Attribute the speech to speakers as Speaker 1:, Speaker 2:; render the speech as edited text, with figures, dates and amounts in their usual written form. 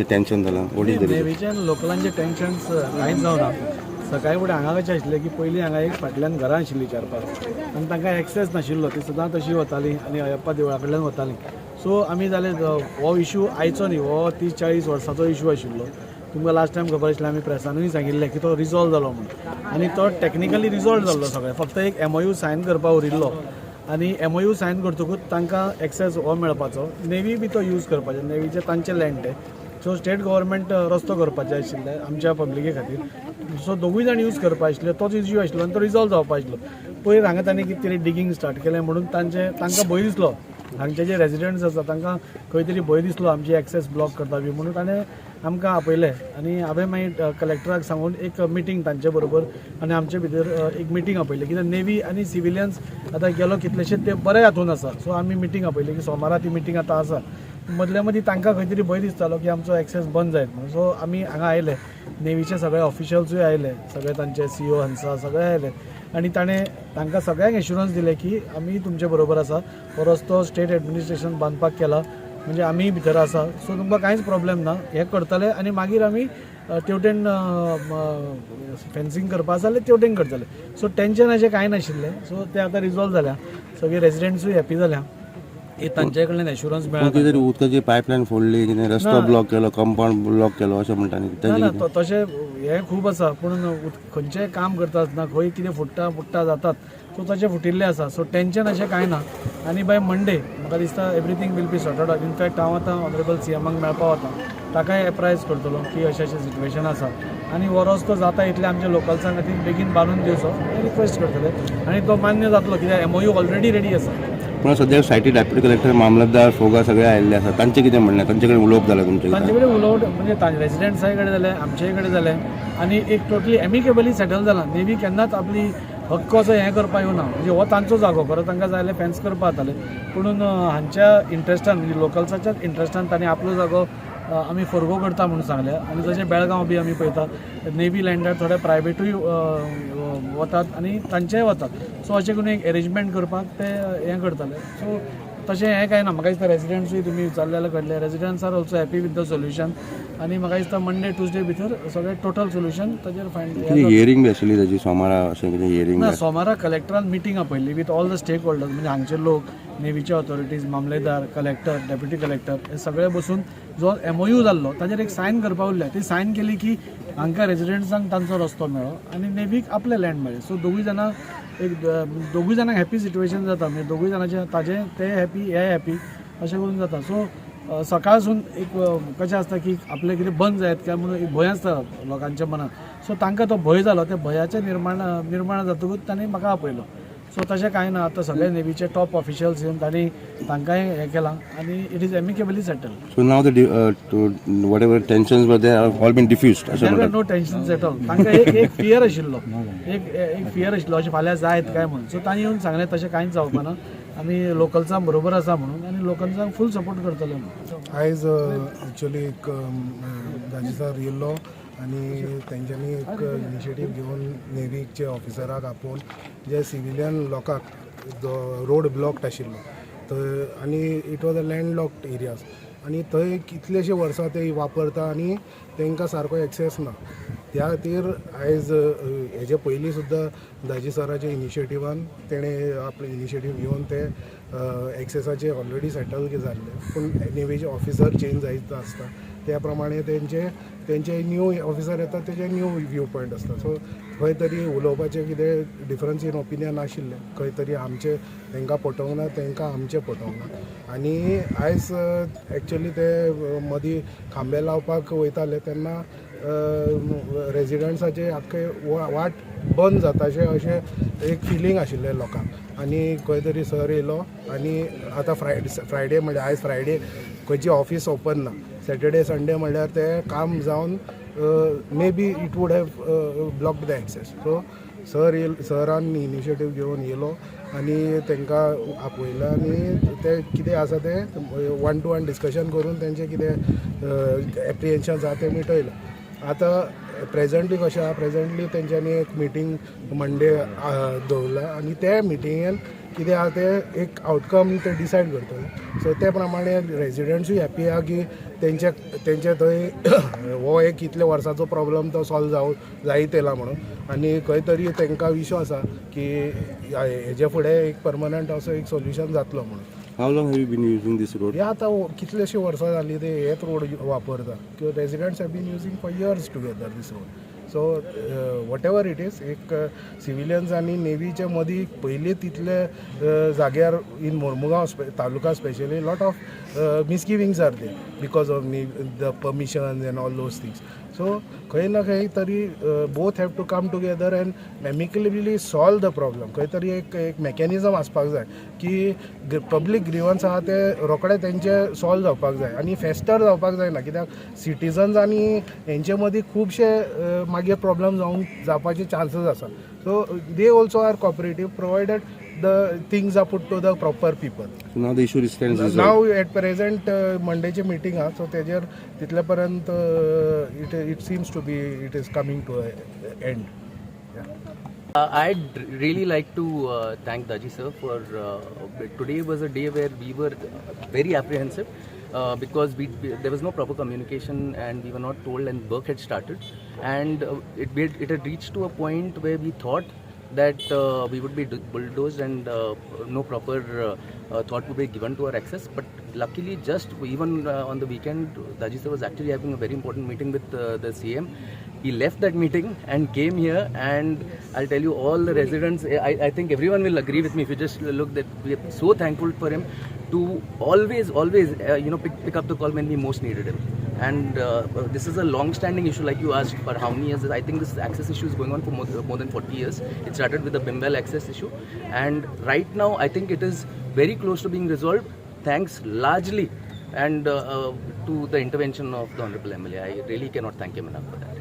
Speaker 1: Tension झालं
Speaker 2: नेवीच्या लोकलांचे tensions कांयच जावना. सकाळी फुडें हांगा कशें आशिल्लें की पयलीं हांगा एक फाटल्यान घरां आशिल्लीं 4-5 आनी तांकां एक्सेस नाशिल्लो, ती सदां तशी वतालीं आनी अयप्पा देवळा कडल्यान वतालीं. सो आमी जाले हो इशू आयचो न्ही, हो 30-40 वर्सांचो इशू आशिल्लो. तुमकां लास्ट टायम खबर आसलें, आमी प्रेसानूय सांगिल्लें की तो रिजॉल्व जालो म्हणून, आनी तो टॅक्निकली रिजॉल्व जाल्लो सगळें. फक्त एक MOU सायन करपाक उरिल्लो आनी MOU सायन करतकूच तांकां एक्सेस हो मेळपाचो. नेवी बी तो यूज करपाचो, नेवीचे तांचे लँड ते. सो स्टेट गव्हर्मेंट रस्तो करपाचे आशिल्ले आमच्या पब्लिके खातीर. सो दोगूय जाण यूज करपा आशिल्ले, तोच इश्यू आशिल्लो आनी तो रिजॉल्व जावपा आशिल्लो. पयर हांगा तांणी कितें तरी डिगींग स्टार्ट केलें म्हणून तांकां भंय दिसलो. हांगचे जे रेजिडेंट्स आसा तांकां खंय तरी भंय दिसलो आमची एक्सेस ब्लॉक करता बी म्हणून ताणें आमकां आपयलें. आनी हांवें मागीर कलेक्टराक सांगून एक मिटींग तांचे बरोबर आनी आमचे भितर एक मिटींग आपयली, कित्याक नेवी आनी सिविलियन्स आतां गेलो कितलेशेच ते बरे हातून आसा. सो आमी मिटींग आपयली की सोमारा ती मिटींग आतां आसा. मदल्या मदीं तांकां खंय तरी भंय दिसतालो की आमचो एक्सेस बंद जायत म्हणून. सो आमी हांगा आयले, नेवीचे सगळे ऑफिशल्सूय आयले, सगळे तांचे CEO हंसा सगळे आयले आनी ताणें तांकां सगळ्यांक एश्युरन्स दिलें की आमी तुमचे बरोबर आसा. हो रस्तो स्टेट एडमिनिस्ट्रेशन बांदपाक केला, म्हणजे आमी भितर आसा. सो तुमकां कांयच प्रॉब्लेम ना, हें करतले आनी मागीर आमी तेवटेन फेन्सिंग करपा आसा जाल्यार तेवटेन करतले. सो टेन्शन अशें कांय नाशिल्लें. सो तें आतां रिजॉल्व जाल्या, सगळे रेजिडेंट्सूय हॅपी जाल्या. तांचे कडल्यान एश्युरन्स मेळ्ळा.
Speaker 1: उदकाची पायपलायन फोडली, रस्तो ब्लॉक केलो, कंपाऊंड ब्लॉक केलो अशें म्हणटा.
Speaker 2: ना तशें हें खूब आसा, पूण खंयचेंय काम करता आसतना खंय कितें फुट्टा जातात, सो तशें फुटिल्लें आसा. सो टेन्शन अशें कांय ना. आनी बाय मंडे म्हाका दिसता everything will be sorted out. In fact हांव आतां ऑनरेबल CMाक मेळपा वता, ताकाय एप्रायज करतलो की अशें सिच्युएशन आसा आनी हो रस्तो जाता इतले आमच्या लोकल्सां खातीर बेगीन बांदून दिवचो रिक्वेस्ट करतले आनी तो मान्य जातलो, कित्याक MOU ऑलरेडी रेडी आसा.
Speaker 1: पूण सद्या सायटी डेप्युटी कलेक्टर, मामलतदार, फोगा सगळे आयिल्ले आसा. तांचें कितें म्हणलें? तांचे कडेन उलोवप जालें तुमचें?
Speaker 2: तांचे कडेन उलोवप म्हणजे रेजिडेंट्साय कडेन जालें, आमचे कडेन जालें आनी एक टोटली एमिकेबली सेटल जाला. नेवी केन्नाच आपली हक्काचो हें करपाक येवना, म्हणजे हो तांचो जागो, खरो तांकां जाय जाल्यार फेन्स करपा जाताले, पूण हांच्या इंट्रस्टान म्हणजे लोकल्साच्याच इंट्रस्टान तांणी आपलो जागो आमी फॉरगो करता म्हणून सांगलें. आनी जशें बेळगांव बी आमी पळयता, नेवी लँडार थोडे प्रायवेटूय वतात आनी तांचेय वतात. सो अशें करून एक अरेंजमेंट करपाक ते हें करताले. सो तशें हें कांय ना. म्हाका दिसता रेजिडेंट्सूय तुमी विचारले जाल्यार कळटलें, residents are also happy with the solution आनी म्हाका दिसता मंडे ट्युजडे भितर सगळें टोटल सोल्युशन ताचेर फायंड.
Speaker 1: हियरिंग बी आशिल्ली ताची सोमारा, अशें कितें हियरिंग?
Speaker 2: ना, सोमारा कलेक्टरान मिटींग आपयल्ली with all the stakeholders, म्हणजे हांगचे लोक, नेवीचे ऑथॉरिटीज, मामलेदार, कलेक्टर, डेप्युटी कलेक्टर हे सगळे बसून जो MOU जाल्लो ताचेर एक सायन करपा उरल्या. ती सायन केली की हांकां रेजिडेंट्सांक तांचो रस्तो मेळ्ळो आनी नेवीक आपले लँड मेळ्ळे. सो दोगूय जाणांक हॅपी सिच्युएशन जाता, म्हणजे दोगूय जाणांचे ताजे ते हॅपी, हे हॅपी अशें करून जाता. सो सकाळसून एक कशें आसता की आपले कितें बंद जायत काय म्हणून एक भंय आसता लोकांच्या मनात. सो तांकां तो भंय जालो, त्या भंयाचें निर्माण जातकूच तांणी म्हाका आपयलो. सो तशें कांय ना. आतां सगळे नेवीचे टॉप ऑफिशियल्स येवन तांणी तांकांय हें केलां आनी it is amicably settle.
Speaker 1: So now the whatever tensions were there have all been diffused.
Speaker 2: No tensions at all. तांकां एक फियर आशिल्लो, एक फियर आशिल्लो अशें फाल्यां जायत काय म्हणून. सो तांणी येवन सांगलें तशें कांयच जावपा ना, आमी लोकल्सां बरोबर आसा म्हणून आनी लोकल्सांक फूल सपोर्ट करतले म्हणून.
Speaker 3: आयज एक्चुअली एक दाजीसार येयल्लो आनी तेंच्यांनी एक इनिशिएटीव घेवन नेवीचे ऑफिसराक आपोवन जे सिविलियन लोकांक रोड ब्लॉक्ड आशिल्लो थंय, आनी it was a land locked areas आनी थंय कितलेशे वर्सां ते वापरता आनी तांकां सारको एक्सेस ना. त्या खातीर आयज हेजे पयलीं सुद्दां दाजी सराच्या इनिशिएटिवान तेणें आपले इनिशिएटीव घेवन ते एक्सेसाचे ऑलरेडी सेटल जाल्ले, पूण नेवीचे ऑफिसर चेंज जायत आसता त्या प्रमाणे तेंचे न्यू ऑफिसर येता तेजे न्यू व्यू पॉयंट आसता. सो खंय तरी उलोवपाचें कितें डिफरन्स इन ओपिनियन आशिल्लें, खंय तरी आमचें तांकां पटोवंक ना, तांकां आमचें पटोवंक ना. आनी आयज एक्चुअली ते मदीं खांबे लावपाक वयताले तेन्ना रेजिडेंट्साचे आख्खें वाट बंद जाताशें अशें एक फिलींग आशिल्लें लोकांक. आनी खंय तरी सर येयलो आनी आतां फ्रायडे म्हणल्यार आयज फ्रायडे खंयची ऑफीस ओपन ना, सॅटर्डे संडे म्हणल्यार ते काम जावन may be it would have blocked the access. So सरान इनिशिएटीव घेवन येयलो आनी तांकां आपयलां आनी ते कितें आसा ते 1-to-1 डिस्कशन करून तेंचे कितें एप्रिहेन्शन्स आसा ते मिटयलां. आतां प्रेझेंटली कशें आहा, प्रेझेंटली तेंच्यांनी एक मिटींग मंडे दवरला आनी ते मिटिंगेन कितें आहा ते एक आउटकम ते डिसायड करतले. सो ते प्रमाणे रेजिडेंट्सूय हॅप्पी आहा की तेंचे थंय हो एक इतल्या वर्साचो प्रॉब्लम तो सॉल्व जायत येयला म्हणून, आनी खंय तरी तांकां विश्वास आसा की हेजे फुडें एक परमनंट असो एक सोल्युशन जातलो म्हणून.
Speaker 1: How long have you been using this road?
Speaker 3: हे आतां कितलेशी वर्सां जालीं ते हेच रोड वापरता किंवा residents have been using for years together this road. So whatever it is, एक सिविलियन्स आनी नेवीचे मदीं पयलीं तितले जाग्यार in Mormugao taluka specially lot of misgivings are there because of the permissions and all those things. So खंय ना खंय तरी both have to come together and amicably solve the problem. खंय तरी एक मेकॅनिजम आसपाक जाय की पब्लीक ग्रिवन्स आहा ते रोखडे तेंचे सॉल्व जावपाक जाय आनी फेस्टर जावपाक जायना, कित्याक सिटिजन्स आनी हेंचे मदीं खुबशे मागीर प्रॉब्लम जावपाचे चान्सीस आसा. So they also are cooperative provided the things are put to the proper people.
Speaker 1: So now the issue stands resolved.
Speaker 3: Now at present Mondayचे मीटिंग आहा, सो तेजेर तितले पर्यंत it seems to be it is coming to an end.
Speaker 4: I'd really like to thank Daji sir for today was a day where we were very apprehensive because there was no proper communication and we were not told, and work had started, and it had reached to a point where we thought that we would be bulldozed and no proper thought would be given to our access. But luckily, just even on the weekend, Daji sir was actually having a very important meeting with the CM. He left that meeting and came here, and I'll tell you, all the residents, I think everyone will agree with me if you just look that we are so thankful for him to always pick up the call when we most needed him. And this is a long-standing issue, like you asked, for how many years? I think this access issue is going on for more than 40 years. It started with the Bimbel access issue, and right now I think it is very close to being resolved, thanks largely and to the intervention of the Honorable MLA. I really cannot thank him enough for that.